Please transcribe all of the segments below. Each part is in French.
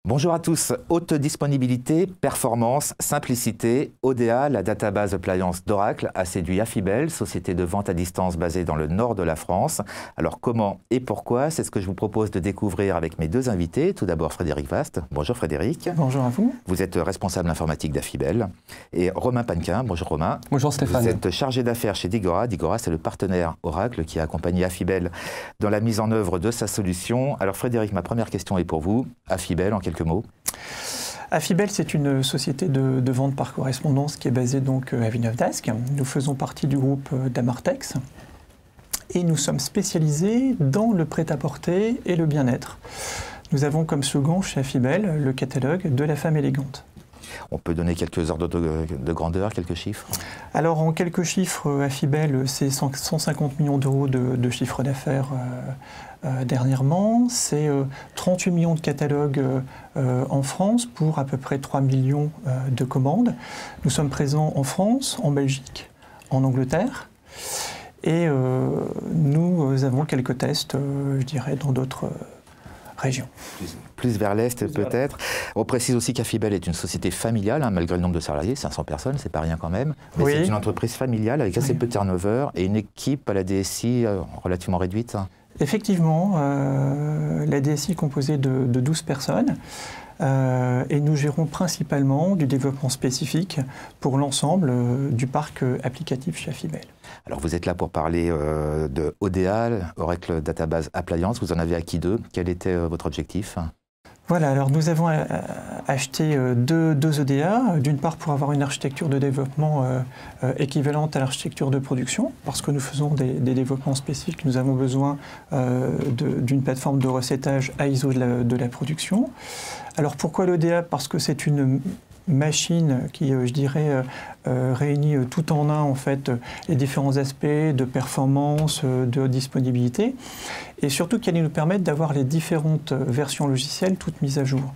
Bonjour à tous. Haute disponibilité, performance, simplicité, ODA, la database appliance d'Oracle, a séduit Affibel, société de vente à distance basée dans le nord de la France. Alors comment et pourquoi? C'est ce que je vous propose de découvrir avec mes deux invités. Tout d'abord Frédéric Vast. Bonjour Frédéric. Bonjour à vous. Vous êtes responsable informatique d'Affibel. Et Romain Panquin. Bonjour Romain. Bonjour Stéphane. Vous êtes chargé d'affaires chez Digora. Digora, c'est le partenaire Oracle qui a accompagné Affibel dans la mise en œuvre de sa solution. Alors Frédéric, ma première question est pour vous. Affibel, en quelques mots. Affibel, c'est une société de vente par correspondance qui est basée donc à Villeneuve-d'Ascq. Nous faisons partie du groupe d'Amartex et nous sommes spécialisés dans le prêt-à-porter et le bien-être. Nous avons comme slogan chez Affibel le catalogue de la femme élégante. On peut donner quelques ordres de grandeur, quelques chiffres? Alors en quelques chiffres, Affibel, c'est 150 millions d'euros de chiffre d'affaires dernièrement. C'est 38 millions de catalogues en France pour à peu près 3 millions de commandes. Nous sommes présents en France, en Belgique, en Angleterre. Et nous avons quelques tests, je dirais, dans d'autres régions. Plus vers l'Est peut-être. On précise aussi qu'Affibel est une société familiale, hein, malgré le nombre de salariés, 500 personnes, c'est pas rien quand même. Mais oui, c'est une entreprise familiale avec assez peu de turnover et une équipe à la DSI relativement réduite. Hein. Effectivement, la DSI est composée de 12 personnes. Et nous gérons principalement du développement spécifique pour l'ensemble du parc applicatif chez Affibel. Alors vous êtes là pour parler de ODA, Oracle Database Appliance. Vous en avez acquis deux. Quel était votre objectif? Voilà, alors nous avons acheté deux ODA, d'une part pour avoir une architecture de développement équivalente à l'architecture de production, parce que nous faisons des développements spécifiques, nous avons besoin d'une plateforme de recettage à ISO de la production. Alors pourquoi l'ODA? Parce que c'est une machine qui, je dirais, réunit tout en un en fait les différents aspects de performance, de disponibilité, et surtout qu'elle nous permette d'avoir les différentes versions logicielles toutes mises à jour.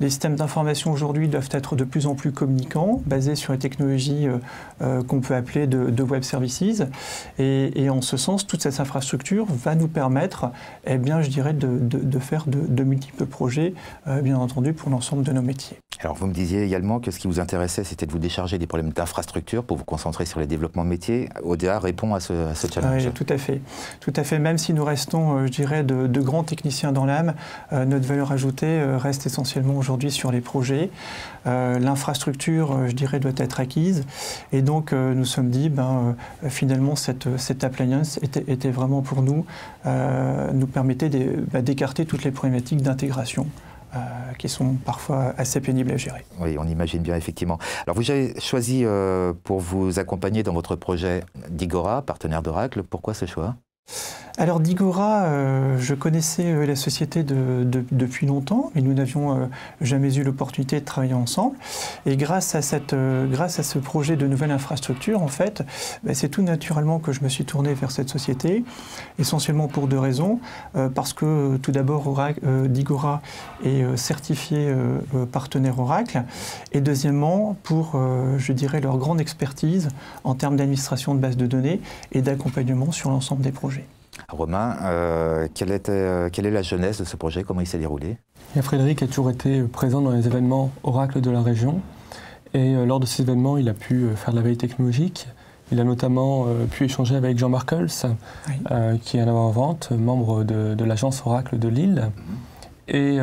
Les systèmes d'information aujourd'hui doivent être de plus en plus communicants, basés sur les technologies qu'on peut appeler de web services. Et en ce sens, toute cette infrastructure va nous permettre, eh bien, je dirais, de faire de multiples projets, bien entendu, pour l'ensemble de nos métiers. Alors vous me disiez également que ce qui vous intéressait, c'était de vous décharger des problèmes d'infrastructure pour vous concentrer sur les développements métiers. ODA répond à ce challenge. Oui, tout à fait. Tout à fait. Même si nous restons, je dirais, de grands techniciens dans l'âme, notre valeur ajoutée reste essentiellement aujourd'hui sur les projets. L'infrastructure, je dirais, doit être acquise. Et donc, nous sommes dit, finalement, cette appliance était vraiment pour nous, nous permettait d'écarter toutes les problématiques d'intégration qui sont parfois assez pénibles à gérer. Oui, on imagine bien, effectivement. Alors, vous avez choisi pour vous accompagner dans votre projet Digora, partenaire d'Oracle. Pourquoi ce choix? Alors Digora, je connaissais la société depuis longtemps, mais nous n'avions jamais eu l'opportunité de travailler ensemble. Et grâce à ce projet de nouvelle infrastructure, en fait, c'est tout naturellement que je me suis tourné vers cette société, essentiellement pour deux raisons. Parce que tout d'abord, Digora est certifié partenaire Oracle, et deuxièmement, pour, je dirais, leur grande expertise en termes d'administration de bases de données et d'accompagnement sur l'ensemble des projets. Romain, quelle est la genèse de ce projet? Comment il s'est déroulé? Frédéric a toujours été présent dans les événements Oracle de la région. Et lors de ces événements, il a pu faire de la veille technologique. Il a notamment pu échanger avec Jean-Marc Hulse, oui, qui est un avant-vente, membre de l'agence Oracle de Lille. Et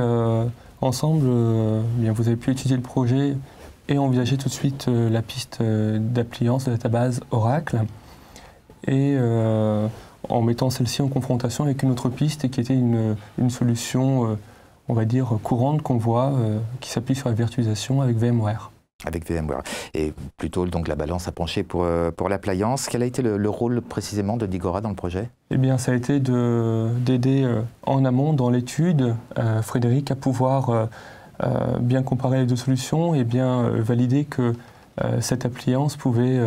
ensemble, bien, vous avez pu étudier le projet et envisager tout de suite la piste d'appliance de database Oracle. Et en mettant celle-ci en confrontation avec une autre piste qui était une solution, on va dire, courante qu'on voit, qui s'appuie sur la virtualisation avec VMware. Avec VMware. Et plutôt, donc, la balance a penché pour l'appliance. Quel a été le rôle précisément de Digora dans le projet? Eh bien, ça a été d'aider en amont, dans l'étude, Frédéric à pouvoir bien comparer les deux solutions et bien valider que cette appliance pouvait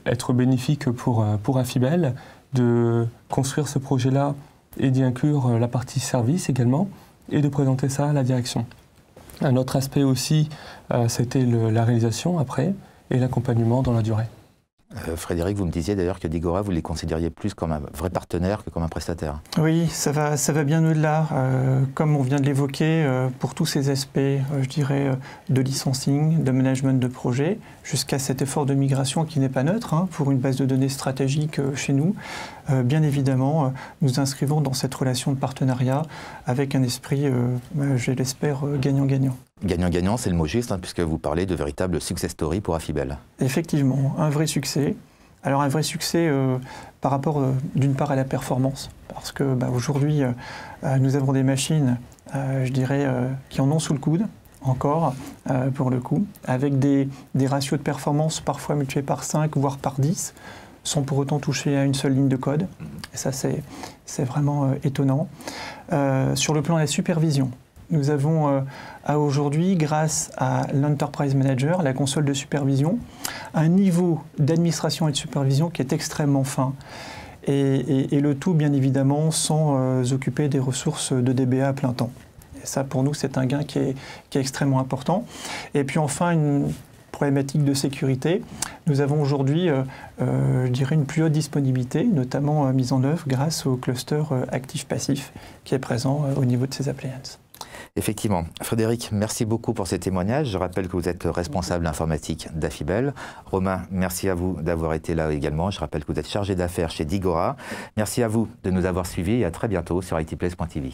être bénéfique pour Affibel, de construire ce projet-là et d'y inclure la partie service également, et de présenter ça à la direction. Un autre aspect aussi, c'était la réalisation après, et l'accompagnement dans la durée. Frédéric, vous me disiez d'ailleurs que Digora, vous les considériez plus comme un vrai partenaire que comme un prestataire. Oui, ça va bien au-delà. Comme on vient de l'évoquer, pour tous ces aspects, je dirais, de licensing, de management de projet, jusqu'à cet effort de migration qui n'est pas neutre, hein, pour une base de données stratégique chez nous, bien évidemment, nous inscrivons dans cette relation de partenariat avec un esprit, je l'espère, gagnant-gagnant. Gagnant-gagnant, c'est le mot juste, hein, puisque vous parlez de véritable success story pour Affibel. Effectivement, un vrai succès. Alors un vrai succès par rapport d'une part à la performance, parce que aujourd'hui nous avons des machines, je dirais, qui en ont sous le coude, encore pour le coup, avec des ratios de performance parfois multipliés par 5, voire par 10, sans pour autant toucher à une seule ligne de code. Et ça c'est vraiment étonnant. Sur le plan de la supervision, nous avons aujourd'hui, grâce à l'Enterprise Manager, la console de supervision, un niveau d'administration et de supervision qui est extrêmement fin. Et le tout, bien évidemment, sans occuper des ressources de DBA à plein temps. Et ça, pour nous, c'est un gain qui est extrêmement important. Et puis enfin, une problématique de sécurité. Nous avons aujourd'hui, je dirais, une plus haute disponibilité, notamment mise en œuvre grâce au cluster actif-passif qui est présent au niveau de ces appliances. Effectivement. Frédéric, merci beaucoup pour ces témoignages. Je rappelle que vous êtes responsable informatique d'Affibel. Romain, merci à vous d'avoir été là également. Je rappelle que vous êtes chargé d'affaires chez Digora. Merci à vous de nous avoir suivis et à très bientôt sur itplace.tv.